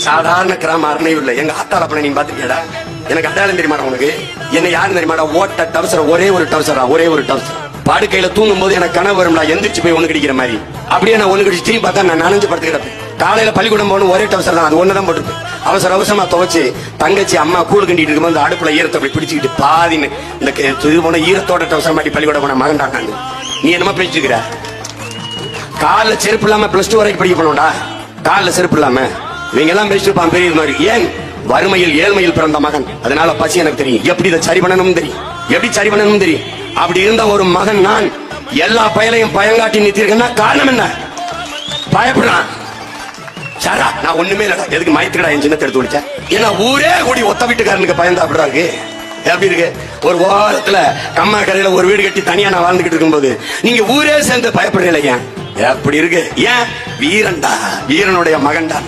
சாதாரண கிராம அருணையூர்ல எங்க ஆத்தால பண்ண நீ பாத்துக்கியடா? எனக்கு அடையாளம் தெரியுமாடா உனக்கு? என்ன யாரு தெரியுமாடா? ஓட்ட டவுசர், ஒரே ஒரு டவுசரா, ஒரே ஒரு டவுசர். படுக்கையில தூங்கும் போது எனக்கு கனவு வரும்டா, எந்திரிச்சு போய் ஒண்ணு கடிக்கிற மாதிரி. அப்படியே நான் ஒண்ணு கடிச்சு திரும்பி பார்த்தா நான் நனைஞ்சு படுத்து கிடப்பேன். காலையில பள்ளிக்கூடம் போகணும், ஒரே டவுசர் தான், அது ஒண்ணுதான் போட்டுருக்கு. அவசர அவசரமா துவைச்சு தங்கச்சி அம்மா கூழ் கண்டிட்டு இருக்கும்போது அந்த அடுப்புல ஈரத்தை அப்படி பிடிச்சிக்கிட்டு பாதின்னு இந்த இது போன ஈரத்தோட டவுசர் மாட்டி பள்ளிக்கூடம் போன மகன்டாங்க. நீ என்னமா பேசிக்கிற? கால செருப்பு இல்லாம பிளஸ் 2 வரைக்கும் படிக்க போனோம்டா, காலில் செருப்பு இல்லாம. இவங்க எல்லாம் பேசிட்டு பெரிய மாதிரி. ஏன்? வறுமையில் ஏழ்மையில் பிறந்த மகன், அதனால பசி எனக்கு தெரியும், எப்படி இதை சரி பண்ணணும் தெரியும், எப்படி சரி பண்ணணும் தெரியும். அப்படி இருந்த ஒரு மகன் நான். எல்லா பயலையும் பயங்காட்டி நிறுத்திருக்கேன்னா காரணம் என்ன? பயப்படுறான். சாரா நான் ஒண்ணுமே இல்லடா, எதுக்கு மயத்துக்கடா என் சின்னத்தை எடுத்து விடுச்சேன்? ஏன்னா ஊரே கூடி ஒத்த வீட்டுக்காரனுக்கு பயந்தா அப்படிடா இருக்கு. எப்படி இருக்கு? ஒரு ஓரத்துல கம்மா கரையில ஒரு வீடு கட்டி தனியா நான் வாழ்ந்துகிட்டு இருக்கும்போது நீங்க ஊரே சேர்ந்து பயப்படுறீங்க. ஏன் எப்படி இருக்கு? ஏன்? வீரன்டா, வீரனுடைய மகன்டா.